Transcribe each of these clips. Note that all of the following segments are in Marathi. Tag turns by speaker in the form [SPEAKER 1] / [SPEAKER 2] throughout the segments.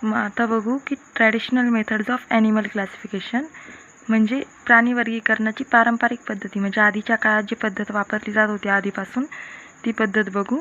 [SPEAKER 1] मग आता बघू की traditional methods of animal classification म्हणजे प्राणी वर्गीकरणाची पारंपरिक पद्धती, म्हणजे आधीच्या काळात जी पद्धत वापरली जात होती आधीपासून ती पद्धत बघू.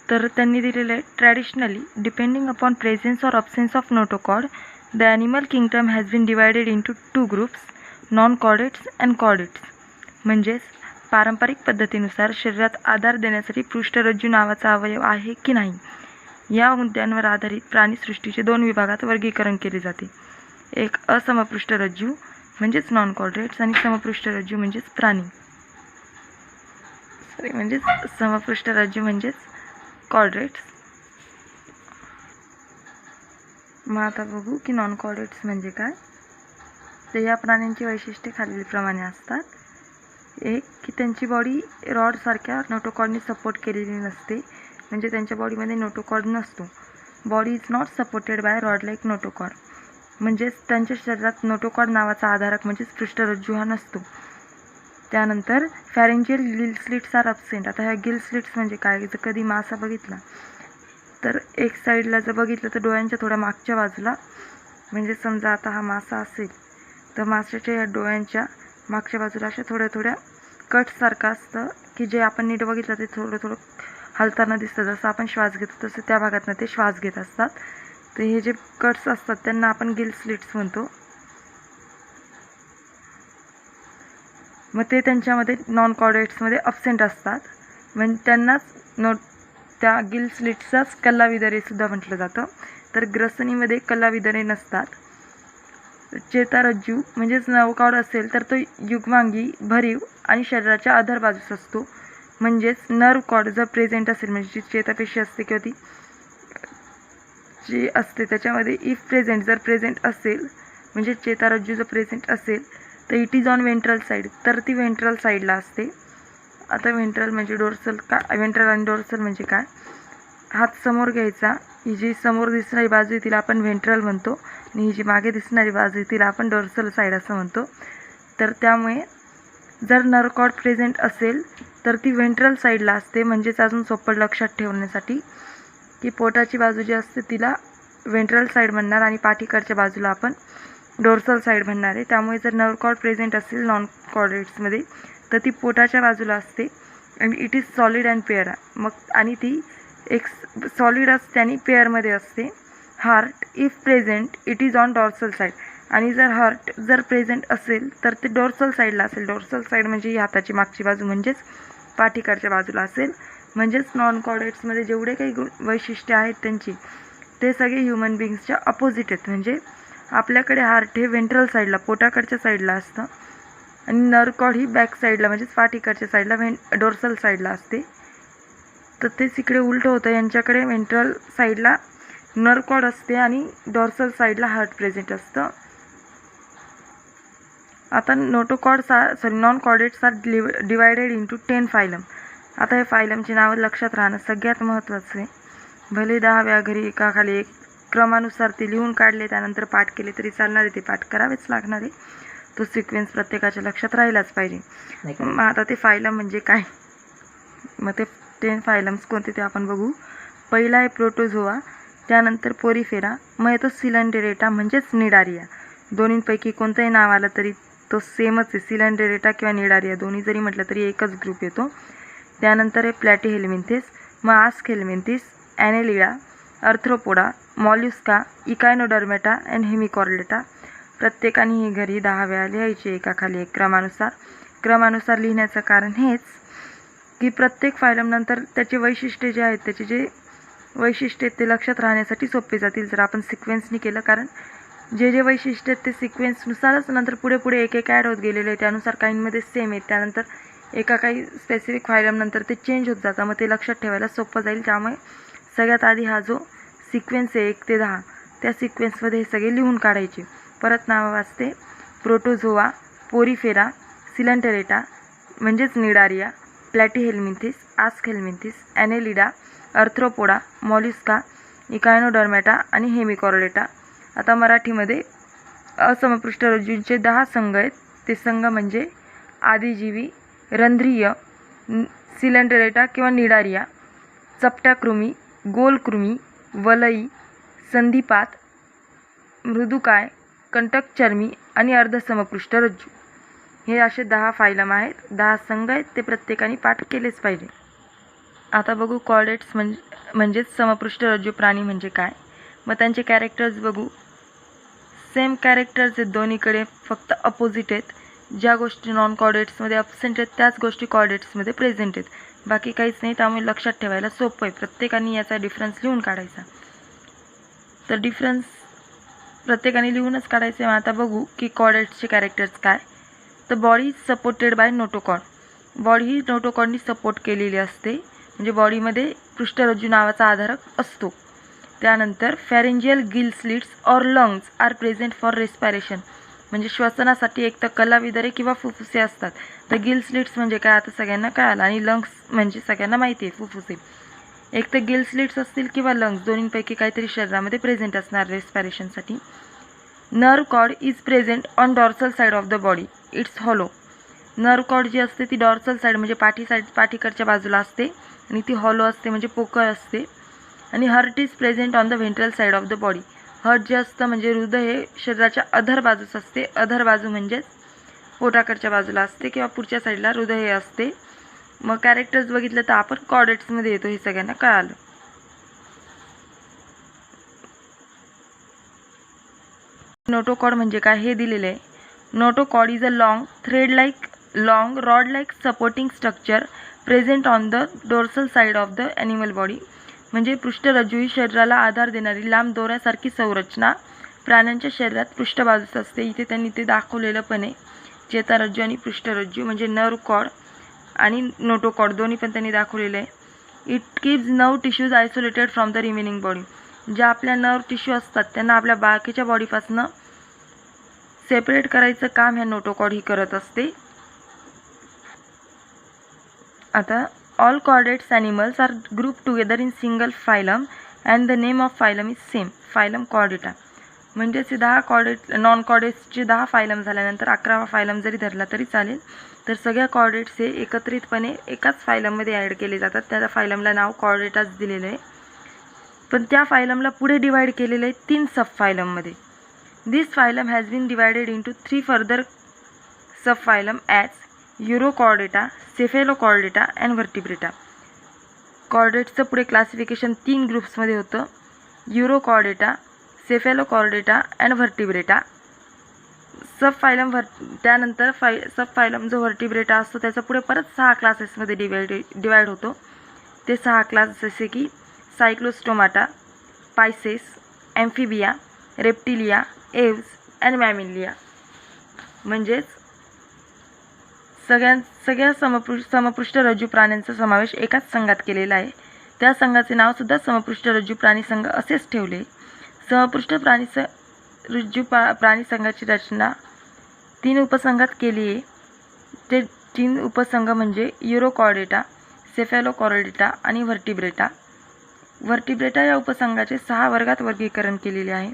[SPEAKER 1] तर त्यांनी दिलेलं आहे, traditionally depending upon presence or absence of notochord the animal kingdom has been divided into 2 groups, non chordates and chordates. म्हणजेच पारंपरिक पद्धतीनुसार शरीरात आधार देण्यासाठी पृष्ठरज्जू नावाचा अवयव आहे की नाही या मुद्द्यांवर आधारित प्राणीसृष्टीचे 2 विभागात वर्गीकरण केले जाते. एक असमपृष्ठरज्जू म्हणजेच नॉन कॉर्डेट्स आणि समपृष्ठरज्जू म्हणजेच प्राणी म्हणजेच समपृष्ठरज्जू म्हणजेच कॉर्डेट्स. मग आता बघू की नॉन कॉर्डेट्स म्हणजे काय. तर या प्राण्यांची वैशिष्ट्ये खालीलप्रमाणे असतात. एक की त्यांची बॉडी रॉडसारख्या नोटोकॉर्डने सपोर्ट केलेली नसते, म्हणजे त्यांच्या बॉडीमध्ये नोटोकॉर्ड नसतो. Body is not supported by rod like notochord, म्हणजेच त्यांच्या शरीरात नोटोकॉर्ड नावाचा आधारक म्हणजेच पृष्ठरज्जू हा नसतो. त्यानंतर pharyngeal gill slits R absent. आता ह्या गिल स्लिट्स म्हणजे काय, जर कधी मासा बघितला तर एक साईडला जर बघितलं तर डोळ्यांच्या थोड्या मागच्या बाजूला, म्हणजे समजा आता हा मासा असेल तर माशाच्या या डोळ्यांच्या मागच्या बाजूला अशा थोड्या थोड्या कटसारखं असतं की जे आपण नीट बघितलं ते थोडं थोडं हलताना दिसतं. जसं आपण श्वास घेतो तसं त्या भागातनं ते श्वास घेत असतात. तर हे जे कट्स असतात त्यांना आपण गिल स्लिट्स म्हणतो. मग ते त्यांच्यामध्ये नॉन कॉर्डेट्समध्ये अब्सेंट असतात, म्हणजे त्यांनाच त्या गिल स्लिट्सचाच कल्लाविदरेसुद्धा म्हटलं जातं. तर ग्रसनीमध्ये कल्लाविदरे नसतात. चेतारज्जू म्हणजेच नवकॉर्ड असेल तर तो युग्मांगी, भरीव आणि शरीराच्या अधर बाजूस असतो. म्हणजेच नर्व कॉर्ड जर प्रेझेंट असेल, म्हणजे जी चेतापेशी असते किंवा ती जी असते त्याच्यामध्ये इफ प्रेझेंट जर प्रेझेंट असेल, म्हणजे चेतारज्जू जर प्रेझेंट असेल तर it is on ventral side, तर ती वेंट्रल साईडला असते. आता वेंट्रल म्हणजे डोर्सल का, वेंट्रल आणि डोर्सल म्हणजे काय. हात समोर घ्यायचा, ही जी समोर दिसणारी बाजू आहे तिला आपण व्हेंट्रल म्हणतो आणि ही जी मागे दिसणारी बाजू आहे तिला आपण डोर्सल साईड असं म्हणतो. तर त्यामुळे जर नर्व कॉर्ड प्रेझेंट असेल तर ती व्हेंट्रल साईडला असते. म्हणजेच अजून सोपं लक्षात ठेवण्यासाठी की पोटाची बाजू जी असते तिला व्हेंट्रल साईड म्हणणार आणि पाठीकडच्या बाजूला आपण डोर्सल साईड म्हणणार आहे. त्यामुळे जर नर्व कॉर्ड प्रेझेंट असेल नॉन कॉर्डेट्समध्ये तर ती पोटाच्या बाजूला असते आणि it is solid and pair. मग आणि ती एक सॉलिड असते आणि पेअरमध्ये असते. Heart if present it is on dorsal side, आणि जर हार्ट जर प्रेझेंट असेल तर ते डॉर्सल साईडला असेल. डॉर्सल साईड म्हणजे ही हाताची मागची बाजू म्हणजेच पाठीकडच्या बाजूला असेल. म्हणजेच नॉन कॉर्डेट्समध्ये जेवढे काही वैशिष्ट्ये आहेत त्यांची ते सगळे ह्युमन बिंग्सच्या अपोजिट आहेत. म्हणजे आपल्याकडे हार्ट हे वेंट्रल साईडला पोटाकडच्या साईडला असतं आणि नर्व कॉर्ड ही बॅक साईडला म्हणजेच पाठीकडच्या साईडला डोर्सल साईडला असते. तर तेच इकडे उलटं होतं, यांच्याकडे वेंट्रल साईडला नर्व कॉर्ड असते आणि डॉर्सल साईडला हार्ट प्रेझेंट असतं. आता non chordates are divided into 10 phylum. आता हे फायलमची नावं लक्षात राहणं सगळ्यात महत्त्वाचं आहे. भले 10 वेळा घरी एकाखाली एक क्रमानुसार ते लिहून काढले त्यानंतर पाठ केले तरी चालणार आहे, ते पाठ करावेच लागणार आहे. तो सिक्वेन्स प्रत्येकाच्या लक्षात राहिलाच पाहिजे. मग आता ते फायलम म्हणजे काय, मग ते 10 फायलम्स कोणते ते आपण बघू. पहिला आहे प्रोटोझोआ, त्यानंतर पोरिफेरा, मग येतो सिलेंडेरेटा म्हणजेच निडारिया. दोन्हींपैकी कोणतंही नाव आलं तरी तो सेमच आहे, सिलेंडेरेटा किंवा निडारिया दोन्ही जरी म्हटलं तरी एकच ग्रुप येतो. त्यानंतर आहे प्लॅटीहेल्मिंथेस, मग आस्कहेल्मिंथेस, Annelida, Arthropoda, Mollusca, इकायनोडर्मेटा and Hemichordata. प्रत्येकाने ही घरी 10 वेळा लिहायची एकाखाली एक क्रमानुसार लिहिण्याचं कारण हेच की प्रत्येक फायलमनंतर त्याचे वैशिष्ट्ये जे आहेत त्याचे जे वैशिष्ट्ये ते लक्षात राहण्यासाठी सोपे जातील जर आपण सिक्वेन्सनी केलं. कारण जे जे वैशिष्ट्य आहेत ते सिक्वेन्सनुसारच नंतर पुढे पुढे एक एक ॲड होत गेलेले आहे, त्यानुसार काहींमध्ये सेम आहेत, त्यानंतर एका काही स्पेसिफिक फायलमनंतर ते चेंज होत जातं. मग ते लक्षात ठेवायला सोपं जाईल. त्यामुळे सगळ्यात आधी हा जो सिक्वेन्स आहे 1 ते 10 त्या सिक्वेन्समध्ये हे सगळे लिहून काढायचे. परत नावं वाचते. प्रोटोझोआ, पोरिफेरा, सिलेंटेरेटा म्हणजेच Cnidaria, Platyhelminthes, Aschelminthes, Annelida, Arthropoda, Mollusca, Echinodermata आणि हेमिकॉर्डेटा. आता मराठीमध्ये असमपृष्ठरज्जूंचे 10 संघ आहेत. ते संघ म्हणजे आदिजीवी, रंध्रीय, सिलेंडेरेटा किंवा निडारिया, चपट्या कृमी, गोल कृमी, वलई, संधिपाद, मृदुकाय, कंटकचर्मी आणि अर्धसमपृष्ठ रज्जू. हे असे 10 फायलम आहेत, 10 संघ आहेत. ते प्रत्येकाने पाठ केलेच पाहिजे. आता बघू कॉर्डेट्स म्हणजेच समपृष्ठ रज्जू प्राणी म्हणजे काय. मग त्यांचे कॅरेक्टर्स बघू. सेम कॅरेक्टर्स आहेत दोन्हीकडे, फक्त अपोजिट आहेत. ज्या गोष्टी नॉन कॉर्डेट्समध्ये ॲब्सेंट आहेत त्याच गोष्टी कॉर्डेट्समध्ये प्रेझेंट आहेत. बाकी काहीच नाही. त्यामुळे लक्षात ठेवायला सोपं आहे. प्रत्येकाने याचा डिफरन्स लिहून काढायचा. तर डिफरन्स प्रत्येकाने लिहूनच काढायचे. आता बघू की कॉर्डेट्सचे कॅरेक्टर्स काय. तर body is supported by notochord. Body ही नोटोकॉर्डनी सपोर्ट केलेली असते, म्हणजे बॉडीमध्ये पृष्ठरज्जू नावाचा आधारक असतो. त्यानंतर pharyngeal gill slits or lungs are present for respiration. म्हणजे श्वसनासाठी एक तर कलाविदारे किंवा फुफ्फुसे असतात. तर गिल स्लिट्स म्हणजे काय आता सगळ्यांना कळालं, आणि लंग्स म्हणजे सगळ्यांना माहिती आहे फुफ्फुसे. एक तर गिल स्लिट्स असतील किंवा लंग्स, दोन्हीपैकी काहीतरी शरीरामध्ये प्रेझेंट असणार रेस्पायरेशनसाठी. Nerve cord is present on dorsal side of the body. It's hollow. Nerve cord जी असते ती डॉर्सल साईड म्हणजे पाठीकडच्या बाजूला असते, आणि ती हॉलो असते म्हणजे पोकळ असते. आणि heart is present on the ventral side of the body. Heart जे असतं म्हणजे हृदय हे शरीराच्या अधर बाजूस असते. अधर बाजू म्हणजेच पोटाकडच्या बाजूला असते किंवा पुढच्या साईडला हृदय हे असते. मग कॅरेक्टर्स बघितलं तर आपण कॉर्डेट्समध्ये येतो, हे सगळ्यांना कळालं. नोटोकॉर्ड म्हणजे काय हे दिलेलं आहे. Notochord is a long rod like supporting structure present on the dorsal side of the animal body. म्हणजे पृष्ठरज्जू ही शरीराला आधार देणारी लांब दोऱ्यासारखी संरचना प्राण्यांच्या शरीरात पृष्ठबाजूस असते. इथे त्यांनी ते दाखवलेलं पण आहे. चेतारज्जू आणि पृष्ठरज्जू म्हणजे नर्व कॉर्ड आणि नोटोकॉर्ड दोन्ही पण त्यांनी दाखवलेलं आहे. It keeps nerve tissues isolated from the remaining body. ज्या आपल्या नर्व टिश्यू असतात त्यांना आपल्या बाकीच्या बॉडीपासून सेपरेट करायचं काम ह्या नोटोकॉर्ड ही करत असते. आता all chordates animals are grouped together in single phylum and the name of phylum is same, phylum Chordata. म्हणजेच 10 नॉन कॉर्डेट्सचे 10 फायलम झाल्यानंतर 11वा फायलम जरी धरला तरी चालेल. तर सगळ्या कॉर्डेट्स हे एकत्रितपणे एकाच फायलममध्ये ॲड केले जातात. त्या फायलमला नाव कॉर्डेटाच दिलेलं आहे. पण त्या फायलमला पुढे डिवाइड केलेलं आहे 3 सब फायलममध्ये. This phylum has been divided into 3 further sub phylum as Urochordata, Cephalochordata and Vertebrata. कॉर्डेट्सचं पुढे क्लासिफिकेशन 3 ग्रुप्समध्ये होतं. Urochordata, Cephalochordata and Vertebrata. Sub phylum जो व्हर्टिब्रेटा असतो त्याचा पुढे परत 6 क्लासेसमध्ये डिवाइड होतो. ते 6 क्लास जसे की सायक्लोस्टोमाटा, पायसेस, ॲम्फिबिया, रेप्टिलिया, एव्स अँड मॅमिलिया. म्हणजेच सगळ्या समपृष्ठरज्जू प्राण्यांचा समावेश एकाच संघात केलेला आहे. त्या संघाचे नावसुद्धा समपृष्ठरज्जू प्राणी संघ असेच ठेवले. समपृष्ठ प्राणी संघाची रचना 3 उपसंघात केली आहे. ते 3 उपसंघ म्हणजे युरोकॉर्डेटा, सेफेलोकॉर्डेटा आणि व्हर्टिब्रेटा. व्हर्टिब्रेटा या उपसंघाचे 6 वर्गात वर्गीकरण केलेले आहे.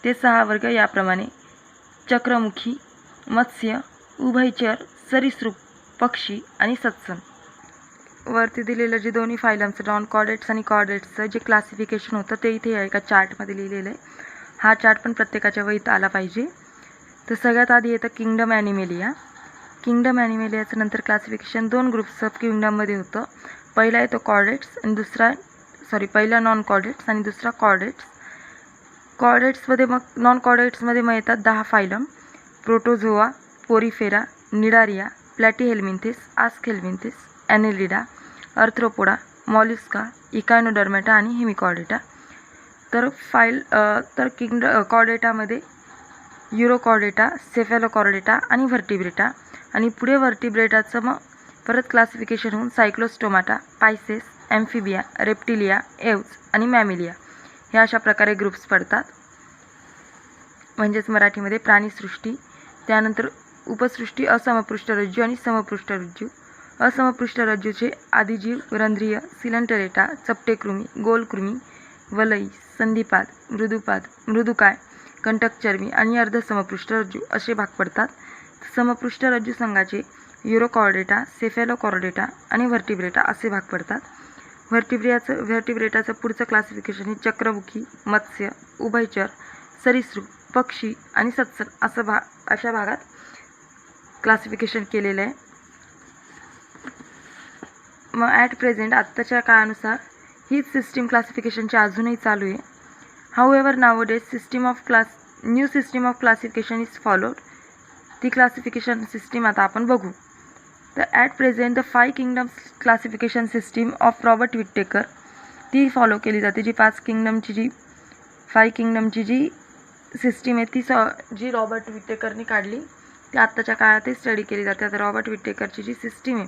[SPEAKER 1] ते 6 वर्ग याप्रमाणे: चक्रमुखी, मत्स्य, उभयचर, सरीसृप, पक्षी आणि सस्तन. वरती दिलेलं जे दोन्ही फायलमचं नॉन कॉर्डेट्स आणि कॉर्डेट्सचं जे क्लासिफिकेशन होतं ते इथे एका चार्टमध्ये लिहिलेलं आहे. हा चार्ट पण प्रत्येकाच्या वहीत आला पाहिजे. तर सगळ्यात आधी येतं किंगडम ॲनिमेलिया. किंगडम ॲनिमेलियाचं नंतर क्लासिफिकेशन 2 ग्रुप्स सब किंगडममध्ये होतं. पहिला येतो कॉर्डेट्स आणि पहिला नॉन कॉर्डेट्स आणि दुसरा कॉर्डेट्स. कॉर्डेट्समध्ये नॉन कॉर्डेट्समध्ये मग येतात 10 phylum: Protozoa, Porifera, Cnidaria, Platyhelminthes, Aschelminthes, Annelida, Arthropoda, Mollusca, Echinodermata आणि हेमिकॉर्डेटा. तर कॉर्डेटामध्ये युरोकॉर्डेटा, सेफेलोकॉर्डेटा आणि व्हर्टिब्रेटा. आणि पुढे व्हर्टिब्रेटाचं मग परत क्लासिफिकेशन होऊन सायक्लोस्टोमाटा, पायसेस, ॲम्फिबिया, रेप्टिलिया, एव्स आणि मॅमिलिया हे अशा प्रकारे ग्रुप्स पडतात. म्हणजेच मराठीमध्ये प्राणीसृष्टी. त्यानंतर उपसृष्टी असमपृष्ठरज्जू आणि समपृष्ठरज्जू. असमपृष्ठरज्जूचे आदिजीव, रंध्रीय, सिलेंटरेटा, चपटेकृमी, गोलकृमी, वलई, संधिपाद, मृदुकाय, कंटकचर्मी आणि अर्धसमपृष्ठरज्जू असे भाग पडतात. समपृष्ठरज्जू संघाचे युरोकॉर्डेटा, सेफेलोकॉर्डेटा आणि व्हर्टिब्रेटा असे भाग पडतात. व्हर्टिब्रेटाचं पुढचं क्लासिफिकेशन हे चक्रमुखी, मत्स्य, उभयचर, सरीसृप, पक्षी आणि सत्सर अशा भागात क्लासिफिकेशन केलेलं आहे. मग ॲट प्रेझेंट आत्ताच्या काळानुसार हीच सिस्टीम क्लासिफिकेशनची अजूनही चालू आहे. However nowadays new system of classification is followed. ती क्लासिफिकेशन सिस्टीम आता आपण बघू. तर at present the 5 kingdoms classification system of Robert Whittaker ती फॉलो केली जाते. जी 5 किंगडमची जी सिस्टीम आहे ती जी रॉबर्ट विटेकरने काढली ती आत्ताच्या काळातही स्टडी केली जाते. आता रॉबर्ट विटेकरची जी सिस्टीम आहे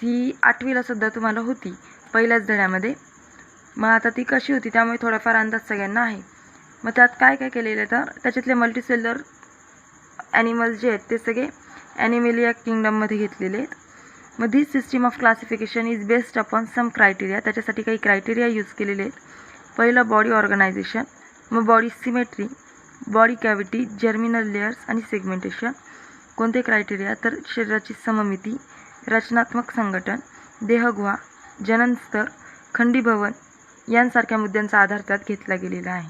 [SPEAKER 1] ती 8वीला सुद्धा तुम्हाला होती पहिल्याच धड्यामध्ये. मग आता ती कशी होती त्यामुळे थोडाफार अंदाज सगळ्यांना आहे. मग त्यात काय काय केलेलं आहे तर त्याच्यातले मल्टीसेल्युलर ॲनिमल्स जे आहेत ते सगळे ॲनिमेलिया किंगडममध्ये घेतलेले आहेत. मग this system of classification is based upon some criteria. त्याच्यासाठी काही क्रायटेरिया यूज केलेले आहेत. पहिलं बॉडी ऑर्गनायझेशन, मग body symmetry, body cavity, germinal layers आणि सेगमेंटेशन. कोणते क्रायटेरिया तर शरीराची सममिती, रचनात्मक संघटन, देहगुहा, जननस्तर, खंडीभवन यांसारख्या मुद्द्यांचा आधार त्यात घेतला गेलेला आहे.